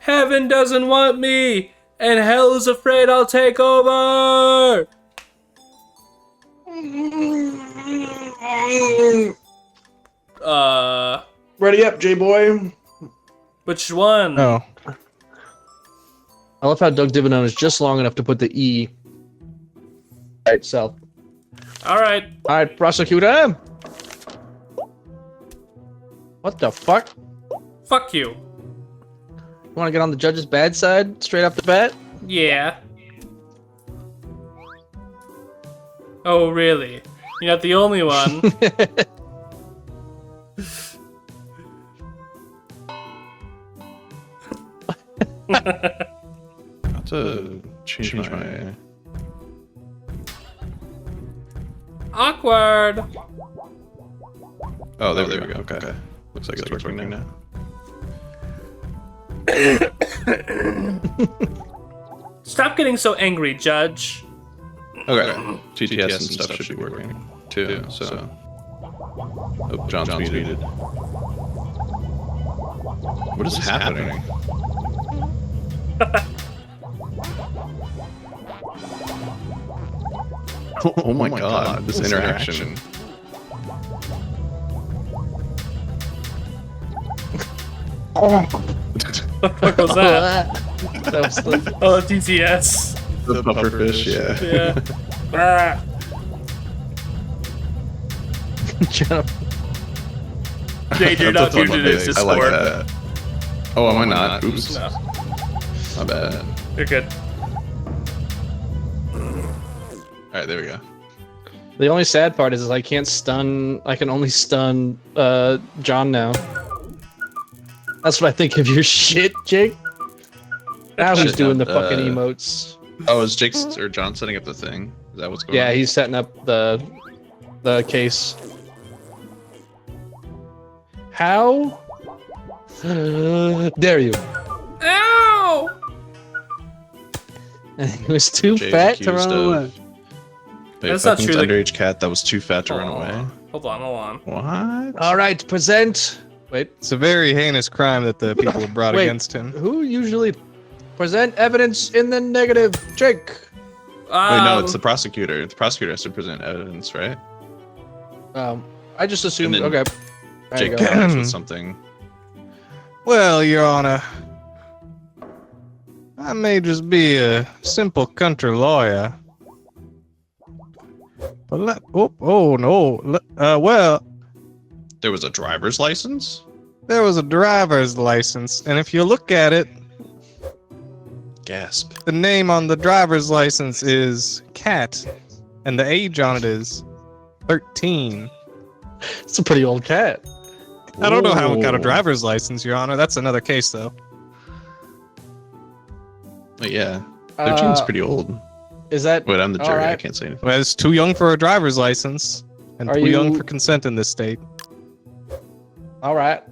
Heaven doesn't want me, and hell's afraid I'll take over. Ready up, J-boy. Which one? Oh. I love how Doug Dividend is just long enough to put the E by itself. All right. All right, prosecutor. What the fuck? Fuck you. You want to get on the judge's bad side straight off the bat? Yeah. Oh, really? You're not the only one. Have to change my... Awkward. Oh, there we go. Okay. Looks like it's working now. Stop getting so angry, Judge. Okay. TTS and stuff should be working too. So. Oh, John's muted. What is happening? Oh my god, this interaction. What was that? That was the... Oh, TTS. The pufferfish, yeah. Yeah. Ah. Jade, you're not That's a fun muted in one. Discord. I like that. Oh, am I not? Oops. No, My bad. you're good. Alright, there we go. The only sad part is I can't stun. I can only stun John now. That's what I think of your shit, Jake. Now he's Shit, doing the no, fucking emotes. Oh, is Jake's or John setting up the thing? Is that what's going on? Yeah, he's setting up the case. How dare you? Ow! He was too Jay's fat to accused run of- away. Wait, That's not fucking true, Underage cat that was too fat to run away. Hold on. What? All right, present. Wait, It's a very heinous crime that the people have brought Wait. against him. who usually present evidence in the negative? Jake. Wait, no, it's the prosecutor. The prosecutor has to present evidence, right? I just assumed. And then Okay. There you Jake go. comes with something. Well, Your Honor, I may just be a simple country lawyer, but well, There was a driver's license? there was a driver's license, and if you look at it, Gasp. the name on the driver's license is Cat, and the age on it is 13. It's a pretty old cat. I don't know how it got a Ooh. driver's license, Your Honor. That's another case, though. But yeah. 13's Uh, pretty old. Is that? Wait, I'm the all jury. I right. can't say anything. Well, it's too young for a driver's license, and Are too young you- for consent in this state. All right.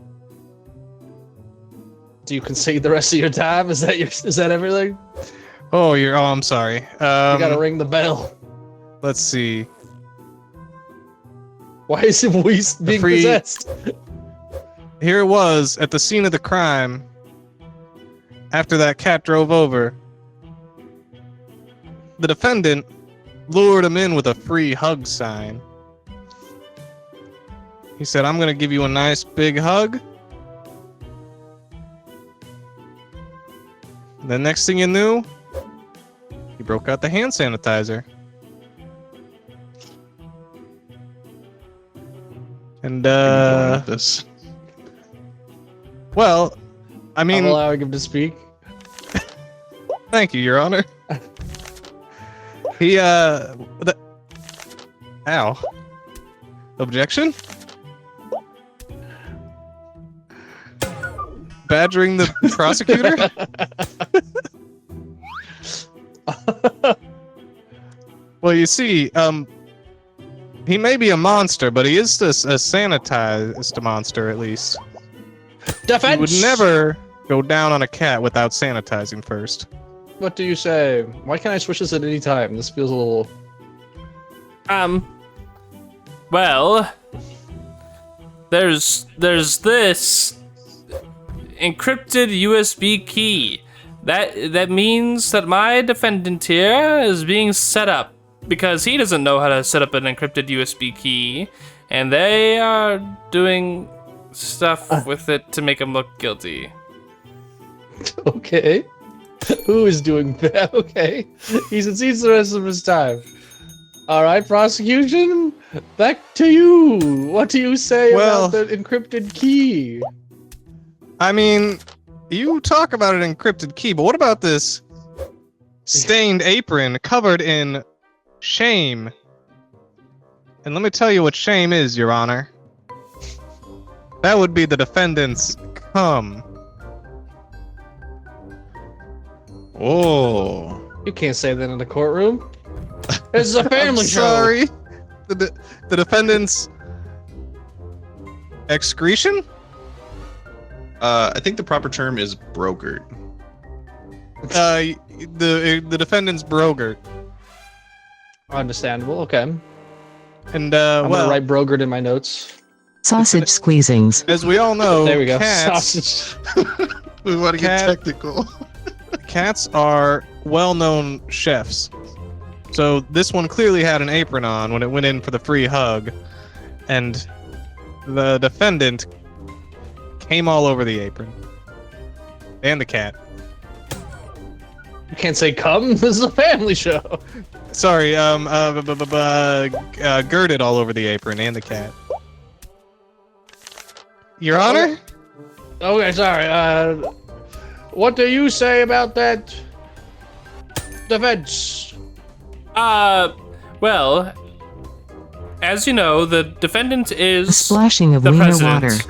Do you concede the rest of your time? Is that everything? Oh, I'm sorry. You gotta ring the bell. Let's see. Why is it being free- possessed? Here it was at the scene of the crime. After that cat drove over, the defendant lured him in with a free hug sign. He said, "I'm gonna give you a nice big hug." The next thing you knew, he broke out the hand sanitizer. And This. well, I I'm mean, allowing him to speak. thank you, Your Honor. He ow. Objection? Badgering the prosecutor? Well, you see, he may be a monster, but he is a sanitized monster, at least. Defense. He would never go down on a cat without sanitizing first. What do you say? Why can't I switch this at any time? This feels a little. Well, there's this. encrypted USB key. That means that my defendant here is being set up because he doesn't know how to set up an encrypted USB key, and they are doing stuff with it to make him look guilty. Okay. Who is doing that? Okay. He succeeds the rest of his time. All right, prosecution. Back to you. What do you say about the encrypted key? I mean, you talk about an encrypted key, but what about this stained apron covered in shame? And let me tell you what shame is, Your Honor. That would be the defendant's cum. Oh. You can't say that in the courtroom. This is a family I'm show. sorry. The defendant's excretion? I think the proper term is brokered. The defendant's brogert. Understandable. Okay. And I'm gonna write brogert in my notes. Sausage squeezings. as we all know, There we go. cats, Sausage. We want to Cat- get technical. cats are well-known chefs. So this one clearly had an apron on when it went in for the free hug, and the defendant came all over the apron. And the cat. You can't say come. This is a family show. Sorry, girded all over the apron and the cat. Your Honor? Okay, sorry. What do you say about that defense? Well, as you know, the defendant The is splashing of the wiener president.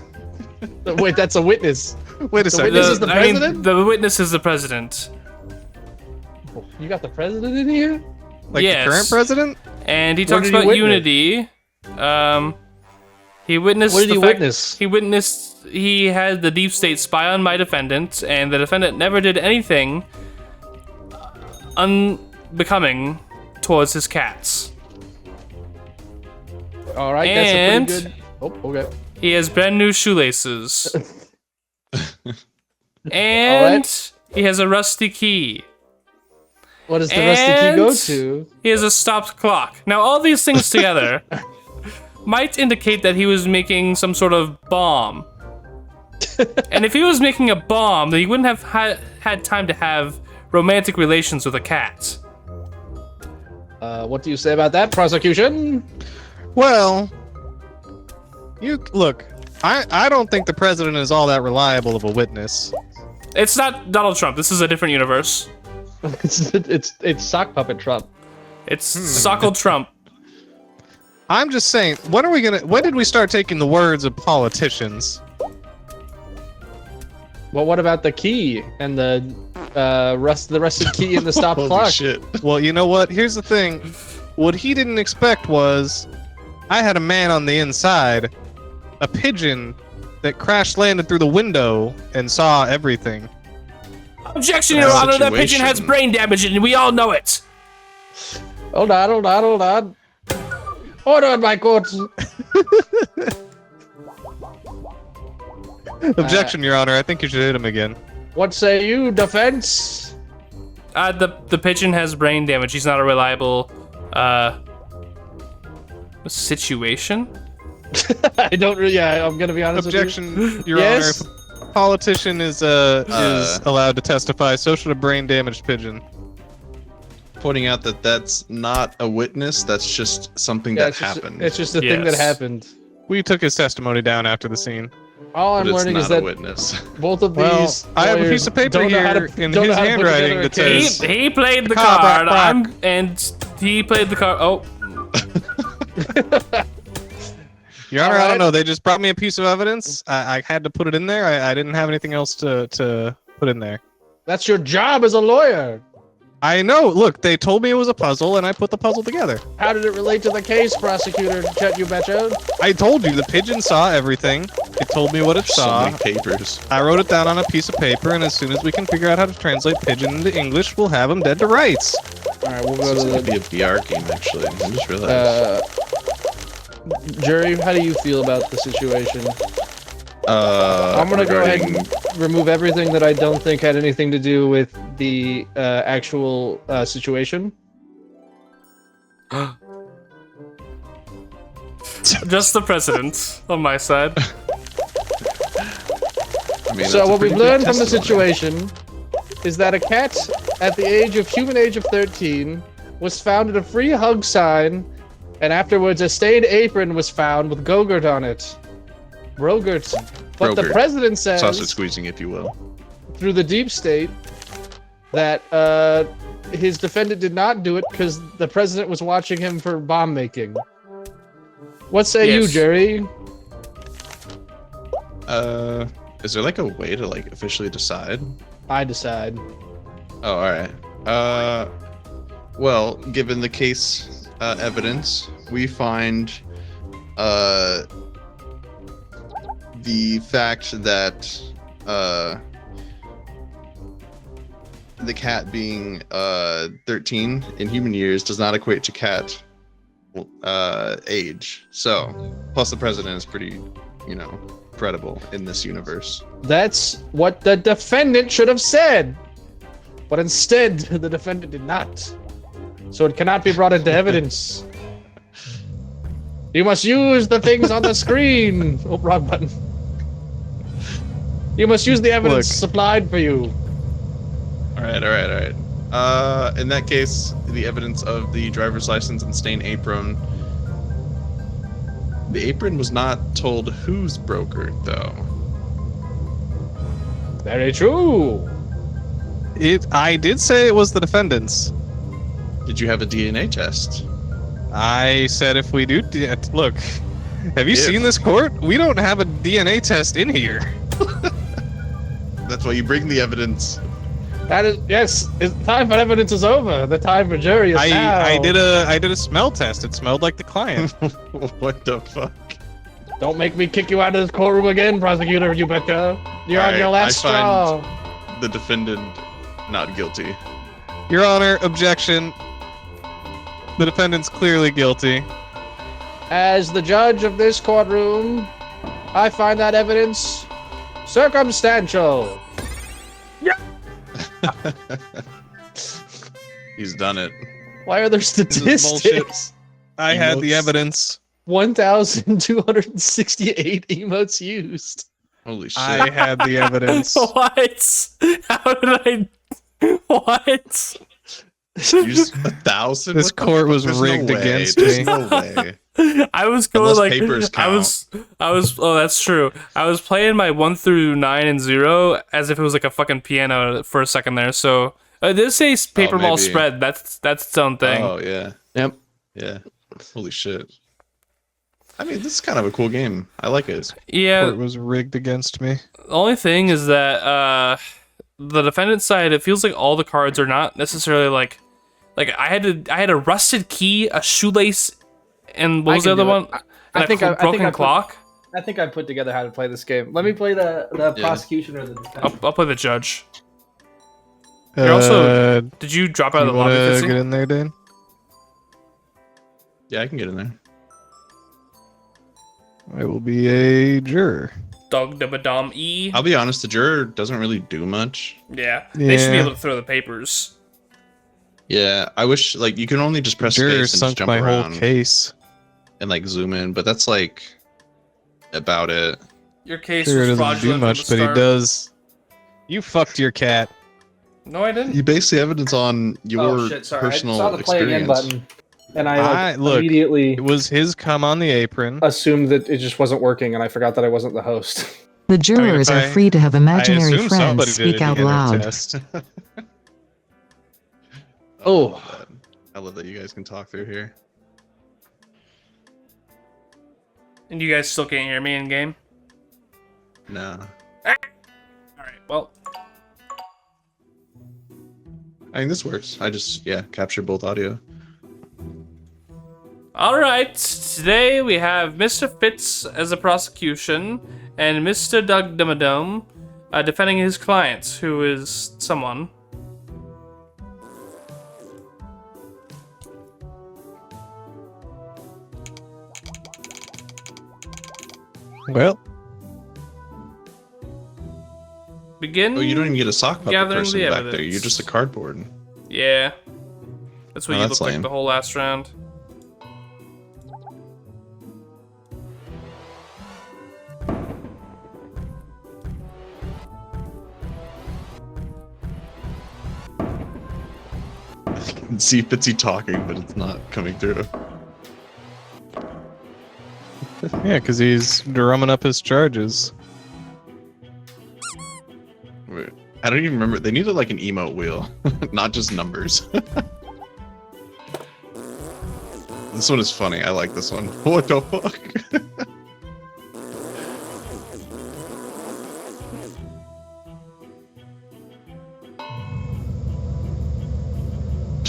water. Wait, that's a witness. Wait a second. witness is the I mean, president? the witness is the president. You got the president in here? Like Yes. the current president? And he What talks did he about witness? unity. He witnessed What did the he fact- witness? He witnessed he had the deep state spy on my defendant, and the defendant never did anything unbecoming towards his cats. All right, And- that's a pretty good. Oh, okay. He has brand new shoelaces. And he has a rusty key. What does the rusty key go And- to? He has a stopped clock. Now, all these things together might indicate that he was making some sort of bomb. And if he was making a bomb, then he wouldn't have had time to have romantic relations with a cat. What do you say about that, prosecution? Well, you look. I don't think the president is all that reliable of a witness. It's not Donald Trump. This is a different universe. it's sock puppet Trump. It's Sockle Trump. I'm just saying. When did we start taking the words of politicians? Well, what about the key and the rusted key and the stop Holy clock? shit. Well, you know what? Here's the thing. What he didn't expect was I had a man on the inside, a pigeon that crash landed through the window and saw everything. Objection, Your Honor. That pigeon has brain damage, and we all know it. Hold on. Order in my court. Objection, Your Honor. I think you should hit him again. What say you, defense? The pigeon has brain damage. He's not a reliable situation. I don't really. Yeah, I'm gonna be honest Objection, with you. Your Yes? Honor. If a politician is allowed to testify, so should a brain-damaged pigeon. Pointing out that that's not a witness. That's just something Yeah, that happened. It's just a thing that Yes. happened. We took his testimony down after the scene. All but I'm it's learning not is a that witness. both of Well, these. I have a lawyers piece of paper don't know how here to- in don't know his how to put handwriting together a that case. says- He played the Cock, card. cock. He played the card. Oh, Your Honor, I Alright. don't know. They just brought me a piece of evidence. I had to put it in there. I didn't have anything else to put in there. That's your job as a lawyer. I know. Look, they told me it was a puzzle, and I put the puzzle together. How did it relate to the case, prosecutor? Chet, you betcha. I told you the pigeon saw everything. It told me what it So saw. many papers. I wrote it down on a piece of paper, and as soon as we can figure out how to translate pigeon into English, we'll have him dead to rights. All right, we'll go This to might the be a VR game, actually. I just realized. jury. How do you feel about the situation? I'm gonna go ahead regarding- and remove everything that I don't think had anything to do with the actual situation. Just the president on my side. I mean, So that's a what we've pretty good learned from the testimony. situation is that a cat at the human age of 13 was found at a free hug sign, and afterwards a stained apron was found with Gogurt on it. Brogurt. But the Brogurt. president says, Sausage squeezing, if you will. through the deep state, that his defendant did not do it because the president was watching him for bomb making. What say you, Yes. Jerry? Is there like a way to like officially decide? I decide. Oh, all right. Well, given the case evidence, we find the fact that the cat being 13 in human years does not equate to cat age. So, plus the president is pretty, credible in this universe. That's what the defendant should have said. But instead, the defendant did not. So it cannot be brought into evidence. You must use the things on the screen. Oh, wrong button. You must use the evidence supplied for you. All right. In that case, the evidence of the driver's license and stained apron. The apron was not told whose broker, though. Very true. I did say it was the defendant's. Did you have a DNA test? I said if we do, look, have you If. seen this court? We don't have a DNA test in here. That's why you bring the evidence. That is, yes, the time for evidence is over. The time for jury is now. I did a smell test. It smelled like the client. What the fuck? Don't make me kick you out of this courtroom again, prosecutor, you betcha. You're on Alright, your last I straw. find the defendant not guilty. Your Honor, objection. The defendant's clearly guilty. As the judge of this courtroom, I find that evidence circumstantial. He's done it. Why are there is bullshit. statistics? I had the Emotes. evidence. 1,268 emotes used. Holy shit. I had the evidence. What? How did I? What? Use 1,000? This What the court fuck? was There's rigged no way. against There's me. no way. I was going Unless like papers I was. Oh, that's true. I was playing my 1 through 9 and 0 as if it was like a fucking piano for a second there. So this says paper ball maybe. spread. That's its own thing. Oh, yeah. Yep. Yeah. Holy shit. I mean, this is kind of a cool game. I like it. Yeah. Court was rigged against me. The only thing is that the defendant's side, it feels like all the cards are not necessarily like I had a rusted key, a shoelace, and what was the can other do it. one? And a broken clock. I think I put together how to play this game. Let me play the prosecution or the defense. I'll play the judge. You're also. Did you drop out of you the lobby, wanna Fitzy? get in there, Dane? Yeah, I can get in there. I will be a juror. Dog da dom e. I'll be honest, the juror doesn't really do much. Yeah, they should be Yeah. able to throw the papers. Yeah, I wish, like, you can only just press Juror space and just sunk jump my around whole case. and, like, zoom in, but that's, like, about it. Your case Juror was doesn't fraudulent do from much, the but he start. does. You fucked your cat. No, I didn't. You base the evidence on your Oh shit! Sorry, personal I saw the play again experience. button, and I Look, immediately It was his cum on the apron. assumed that it just wasn't working, and I forgot that I wasn't the host. The jurors are free to have imaginary I assume friends somebody speak did a out DNA loud. test. Oh. I love that you guys can talk through here. And you guys still can't hear me in game. No. All right. Well, I mean, this works. I just, capture both audio. all right. Today we have Mr. Fitz as a prosecution and Mr. Doug Dimmadome defending his client, who is someone. Well, begin. Oh, you don't even get a sock puppet gathering person the back there. evidence. You're just a cardboard. Yeah. That's what Oh, you that's look like lame. the whole last round. I can see Fitzy talking, but it's not coming through. Yeah, because he's drumming up his charges. Wait, I don't even remember. They needed like an emote wheel, not just numbers. This one is funny. I like this one. What the fuck?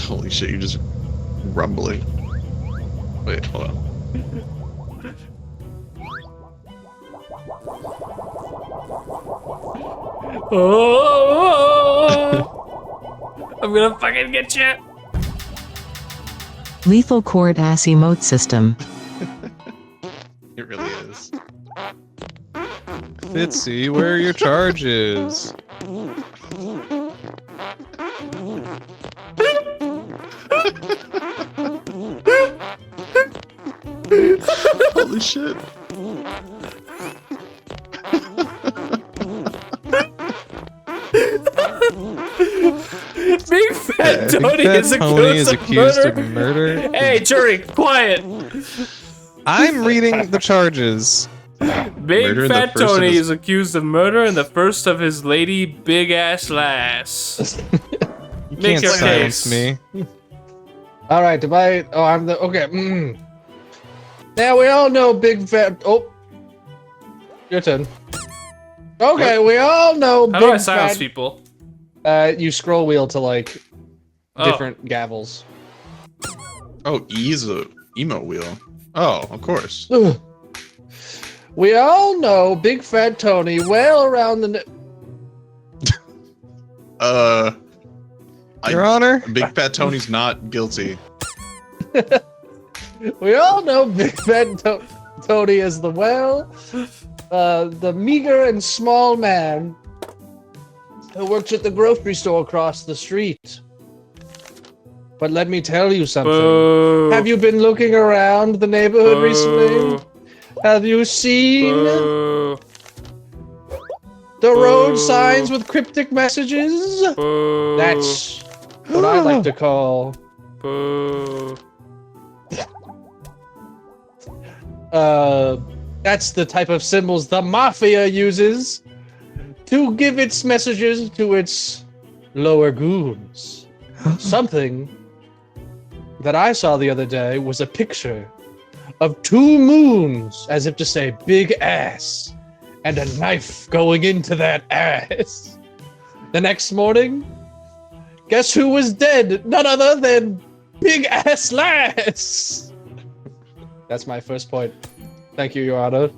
Holy shit, you're just rumbling. Wait, hold on. Oh! I'm gonna fucking get you. Lethal Court Ass Emote System. It really is. Fitzy, where are your charges? Holy shit. Big Fat Tony Big is Fat Tony is accused of accused murder. of murder. Hey, jury, quiet. I'm reading the charges. Big Murder in the Fat first of Tony his- is accused of murder in the first of his lady big ass lass. You Make can't your silence case. me. All right, oh, I'm the okay. Now we all know Big Fat. Oh, your turn. Okay, we all know How do I Big silence Fat. people? You scroll wheel to like Oh. different gavels. Oh, E's a emote wheel. Oh, of course. Ugh. We all know Big Fat Tony well around the. Your Honor? Big Fat Tony's not guilty. We all know Big Fat Tony is the the meager and small man who works at the grocery store across the street. But let me tell you something. Boo. Have you been looking around the neighborhood recently? Have you seen Boo. the road Boo. signs with cryptic messages? Boo. That's what I like to call Boo. that's the type of symbols the mafia uses to give its messages to its lower goons. Something that I saw the other day was a picture of two moons, as if to say big ass, and a knife going into that ass. The next morning, guess who was dead? None other than Big Ass Lass. That's my first point. Thank you, Your Honor.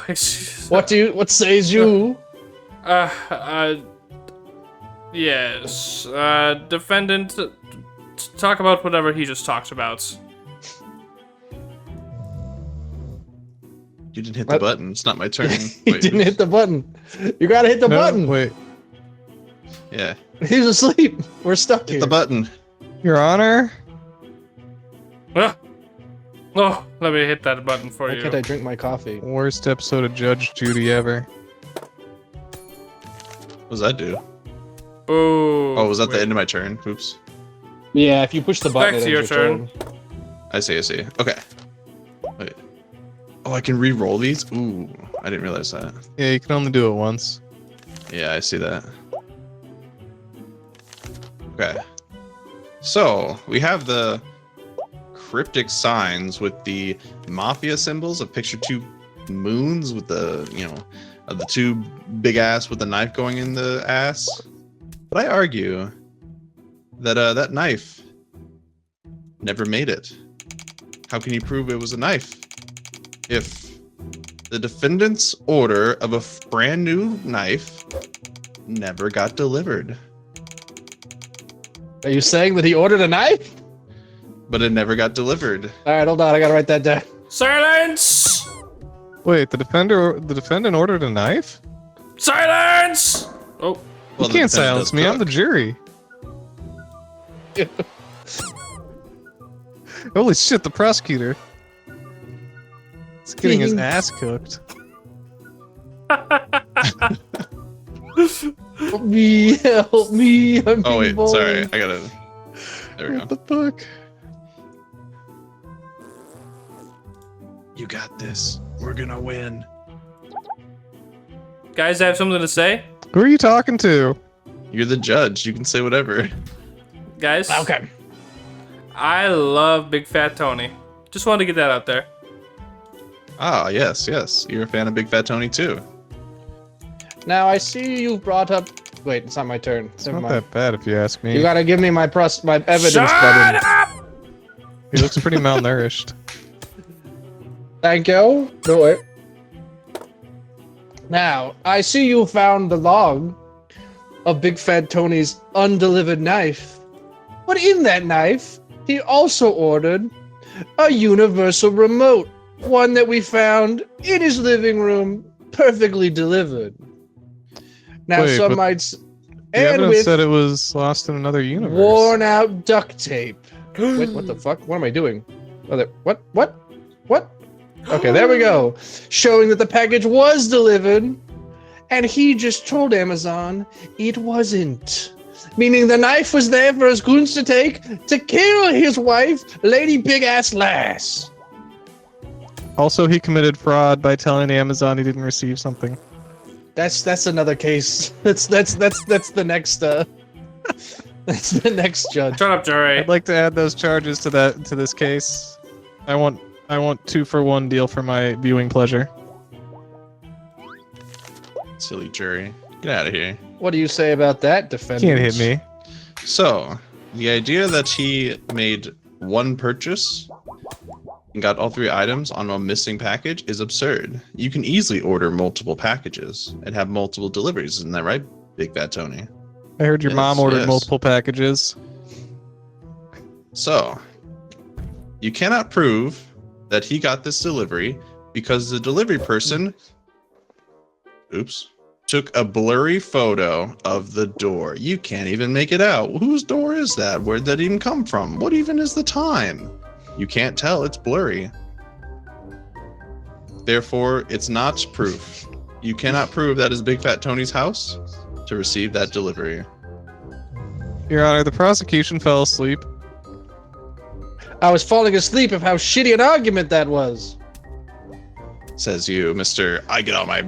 Excuse. What says you? Yes. Defendant, talk about whatever he just talked about. You didn't hit the What? button. It's not my turn. He Wait, didn't hit the button. You gotta hit the No, button. wait. Yeah, He's asleep. We're stuck hit here. the button. Your Honor? Oh, let me hit that button for Why you. can't I drink my coffee? Worst episode of Judge Judy ever. What does that do? Boo. Oh, was that the Wait. end of my turn? Oops. Yeah, if you push the button, Back to it your ends turn. I see. Okay. Wait. Oh, I can re-roll these? Ooh, I didn't realize that. Yeah, you can only do it once. Yeah, I see that. Okay. So, we have the cryptic signs with the mafia symbols of picture two moons with the, of the two big ass with the knife going in the ass. But I argue that that knife never made it. How can you prove it was a knife if the defendant's order of a brand new knife never got delivered? Are you saying that he ordered a knife? But it never got delivered. All right, hold on. I gotta write that down. Silence! Wait, the defendant ordered a knife? Silence! Oh, You can't silence me. I'm the jury. Holy shit, the prosecutor. He's getting his ass cooked. Help me, help me. I'm Oh wait, being bullied. sorry. I gotta. There we What go. the fuck? You got this. We're gonna win. guys, I have something to say. Who are you talking to? You're the judge. You can say whatever. Guys, Okay. I love Big Fat Tony. Just wanted to get that out there. Ah, yes, yes. You're a fan of Big Fat Tony too. Now I see you brought up. Wait, it's not my turn. It's Never not mind. that bad if you ask me. You gotta give me my my evidence, Shut buddy. up! He looks pretty malnourished. Thank you. No way. Now I see you found the log of Big Fat Tony's undelivered knife, but in that knife, he also ordered a universal remote, one that we found in his living room, perfectly delivered. Now Wait, some but might, The and evidence with said it was lost in another universe. worn out duct tape. Wait, what the fuck? What am I doing? Oh, what? What? Okay, there we go. Showing that the package was delivered, and he just told Amazon it wasn't. Meaning the knife was there for his goons to take to kill his wife, Lady Big Ass Lass. Also, he committed fraud by telling Amazon he didn't receive something. That's another case. That's the next that's the next judge. Shut up, jury. I'd like to add those charges to this case. I want 2-for-1 deal for my viewing pleasure. Silly jury. Get out of here. What do you say about that, defendant? Can't hit me. So, the idea that he made one purchase and got all 3 items on a missing package is absurd. You can easily order multiple packages and have multiple deliveries. Isn't that right, Big Fat Tony? I heard your Yes, mom ordered yes. multiple packages. So, you cannot prove that he got this delivery because the delivery person, took a blurry photo of the door. You can't even make it out. Whose door is that? Where'd that even come from? What even is the time? You can't tell. It's blurry. Therefore, it's not proof. You cannot prove that is Big Fat Tony's house to receive that delivery. Your Honor, the prosecution fell asleep. I was falling asleep of how shitty an argument that was. Says you, Mr. I get all my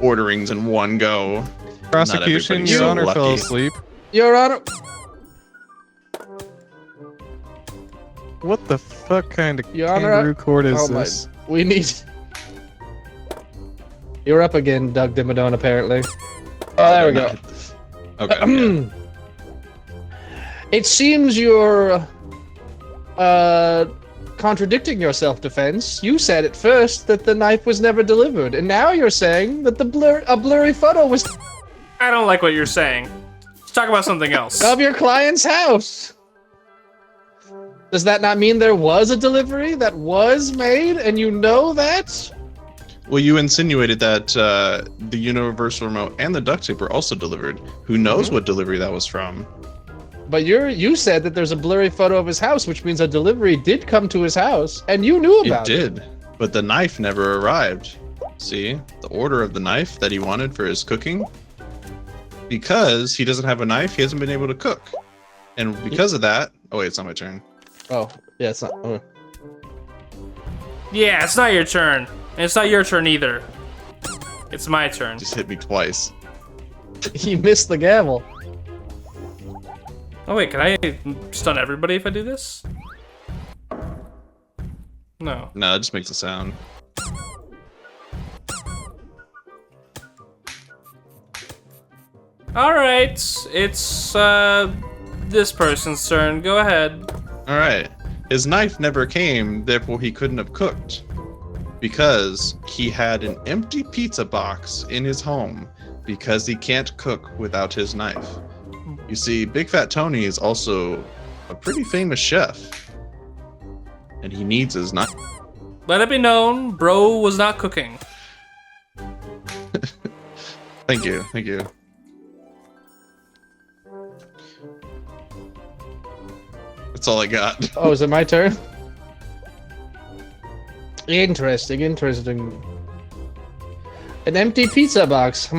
orderings in one go. Prosecution, everybody's Your so Honor fell lucky. asleep. Your Honor. What the fuck kind of Your Honor, kangaroo court is oh my- this? We need. You're up again, Doug Dimmadome, apparently. Oh, there we go. Okay. Yeah. It seems you're contradicting yourself, defense. You said at first that the knife was never delivered, and now you're saying that a blurry photo was I don't like what you're saying. Let's talk about something else. of your client's house. Does that not mean there was a delivery that was made, and you know that? Well, you insinuated that the universal remote and the duct tape were also delivered. Who knows what delivery that was from? But you said that there's a blurry photo of his house, which means a delivery did come to his house, and you knew It about it. did, but the knife never arrived. See, the order of the knife that he wanted for his cooking, because he doesn't have a knife, he hasn't been able to cook. And because of that, oh wait, it's not my turn. Oh, yeah, it's not. Yeah, it's not your turn. And it's not your turn either. It's my turn. Just hit me twice. You missed the gavel. Oh wait, can I stun everybody if I do this? No. No, it just makes a sound. Alright, it's this person's turn. Go ahead. All right. His knife never came, therefore he couldn't have cooked. Because he had an empty pizza box in his home because he can't cook without his knife. You see, Big Fat Tony is also a pretty famous chef. And he needs his knife. Let it be known, bro was not cooking. Thank you. Thank you. That's all I got. Oh, is it my turn? Interesting, interesting. An empty pizza box,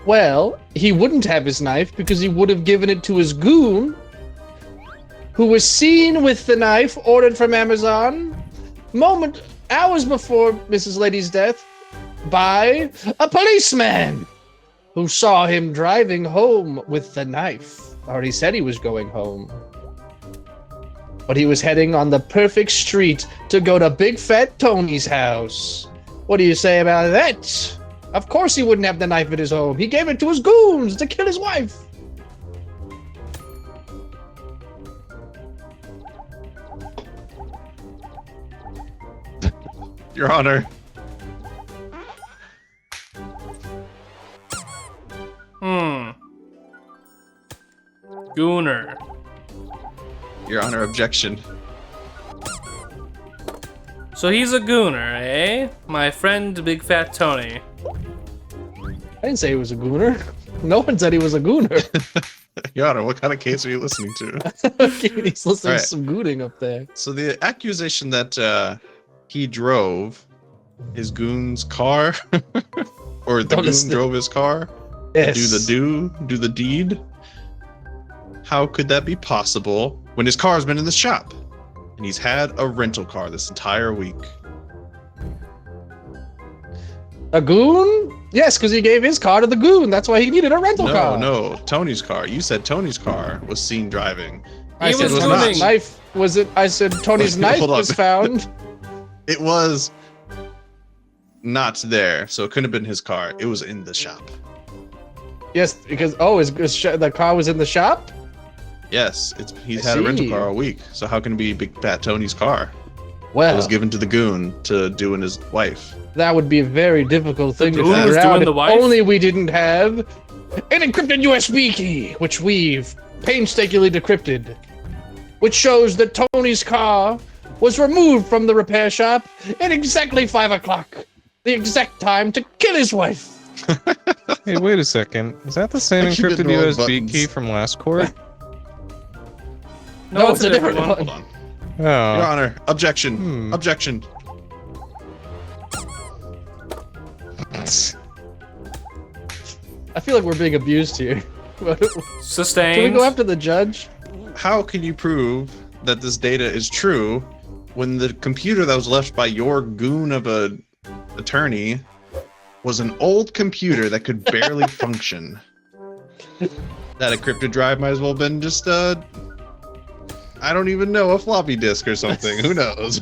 Well, he wouldn't have his knife because he would have given it to his goon, who was seen with the knife ordered from Amazon hours before Mrs. Lady's death by a policeman who saw him driving home with the knife. Or he said he was going home. But he was heading on the perfect street to go to Big Fat Tony's house. What do you say about that? Of course he wouldn't have the knife at his home. He gave it to his goons to kill his wife. Your Honor. Gooner. Your Honor, objection. So he's a gooner, eh? My friend Big Fat Tony. I didn't say he was a gooner. No one said he was a gooner. Your Honor, what kind of case are you listening to? He's listening Right. to some gooning up there. So the accusation that he drove his goon's car, or the Don't goon listen. drove his car, Yes. do the deed. How could that be possible when his car's been in the shop and he's had a rental car this entire week? A goon? Yes, because he gave his car to the goon. That's why he needed a rental car. No, Tony's car. You said Tony's car was seen driving. I He said was Tony's gooning. knife was it? I said Tony's knife Hold on. was found. It was not there, so it couldn't have been his car. It was in the shop. Yes, because the car was in the shop. Yes, he's I had a rental see. car all week, so how can it be Big Fat Tony's car? It Well, was given to the goon to do in his wife. that would be a very difficult thing to goon was figure out. doing If the wife? only we didn't have an encrypted USB key, which we've painstakingly decrypted, which shows that Tony's car was removed from the repair shop at exactly 5 o'clock, the exact time to kill his wife. Hey, wait a second. Is that the same I keep encrypted hitting the wrong USB buttons. key from last court? No, it's a different one. Hold on. Your Oh. Honor, objection. Hmm. Objection. I feel like we're being abused here. Sustained. Can we go after the judge? How can you prove that this data is true when the computer that was left by your goon of a attorney was an old computer that could barely function? That encrypted drive might as well have been just I don't even know, a floppy disk or something. Who knows?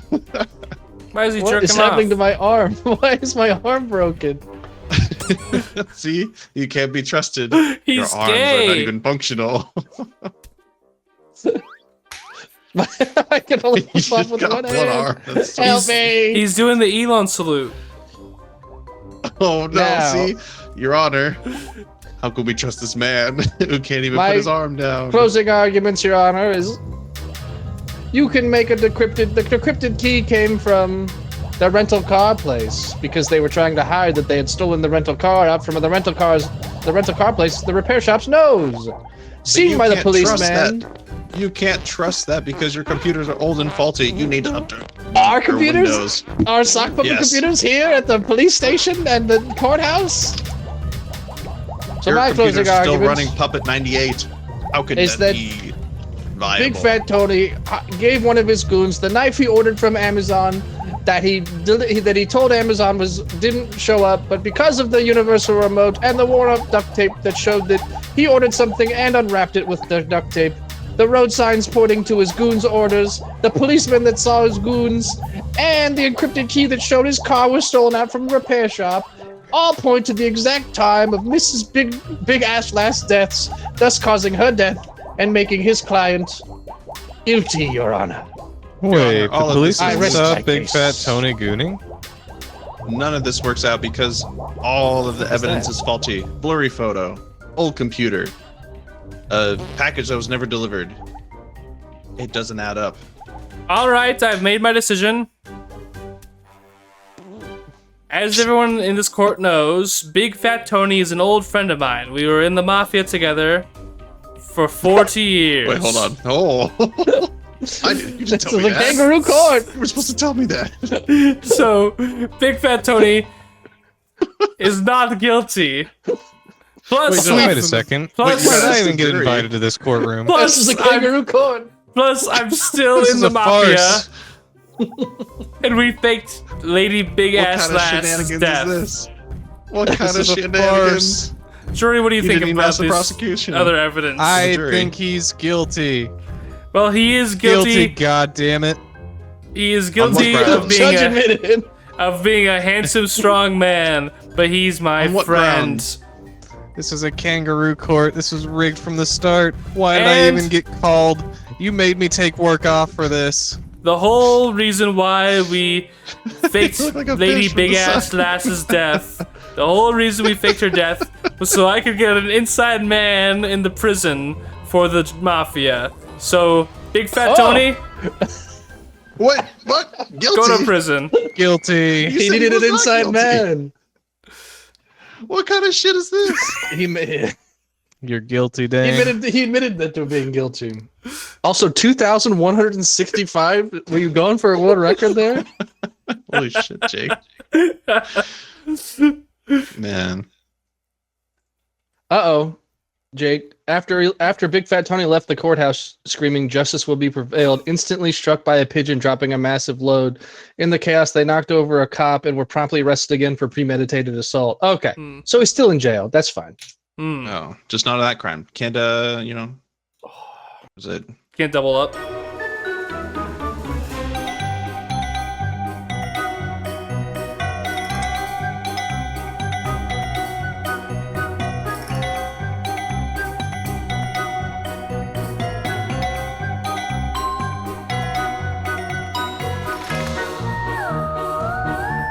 Why is he What jerking is off? happening to my arm? Why is my arm broken? See, you can't be trusted. He's Your arms are not gay. even functional. I can only You keep up just with got one one hand. arm. That's so Help me! He's doing the Elon salute. Oh no, Now- see? Your Honor. How could we trust this man who can't even My put his arm down? Closing arguments, Your Honor, is you can make the decrypted key came from the rental car place because they were trying to hide that they had stolen the rental car out from the rental car place, the repair shop's nose. But Seen you by the can't trust policeman. that. You can't trust that because your computers are old and faulty. You need to update Our your computers? Windows. Our sock puppet Yes. computers here at the police station and the courthouse? So Your my closing computers are still argument running Puppet 98. How could is that that be viable? Big Fat Tony gave one of his goons the knife he ordered from Amazon that he told Amazon didn't show up, but because of the universal remote and the worn-up duct tape that showed that he ordered something and unwrapped it with the duct tape, the road signs pointing to his goons' orders, the policeman that saw his goons, and the encrypted key that showed his car was stolen out from a repair shop, all point to the exact time of Mrs. Big Ass last deaths, thus causing her death and making his client guilty, Your Honor. Wait, the all of police this is- I rest saw my Big case. Fat Tony gooning? None of this works out because all of the evidence that? is faulty. Blurry photo, old computer, a package that was never delivered. It doesn't add up. All right, I've made my decision. as everyone in this court knows, Big Fat Tony is an old friend of mine. We were in the Mafia together for 40 years. Wait, hold on. Oh. You didn't This tell is me a that. kangaroo court. You were supposed to tell me that. So, Big Fat Tony is not guilty. Plus, Wait a second. Plus- Why did I Wait, even get jury. invited to this courtroom? plus, This is a I'm, kangaroo court. plus, I'm still This in is the a Mafia, farce. and we faked Lady Big What Ass kind of Lass's shenanigans death. is this? What kind This of is a shenanigans? farce. Jury, what do you, You think didn't even about ask the this prosecution. other evidence? I jury. think he's guilty. Well, he is Guilty, guilty. God damn it. He is On guilty what of grounds? being Judge a, admitted. of being a handsome, strong man, but he's my On what friend. grounds? This is a kangaroo court. This was rigged from the start. Why did I And- even get called? You made me take work off for this. The whole reason why we faked look like a Lady fish from Big the Ass sun. Lass's death, the whole reason we faked her death was so I could get an inside man in the prison for the Mafia. So, Big Fat Oh. Tony, What? Guilty? go to prison. Guilty. You He said needed was an not inside guilty. man. What kind of shit is this? He made. You're guilty, Dane. He admitted that to being guilty. Also, 2,165. Were you going for a world record there? Holy shit, Jake. Man. Uh-oh. Jake, after Big Fat Tony left the courthouse screaming justice will be prevailed, instantly struck by a pigeon dropping a massive load. In the chaos, they knocked over a cop and were promptly arrested again for premeditated assault. Okay, Hmm. so he's still in jail. That's fine. Hmm. No, just not that crime. Can't, is it? Can't double up.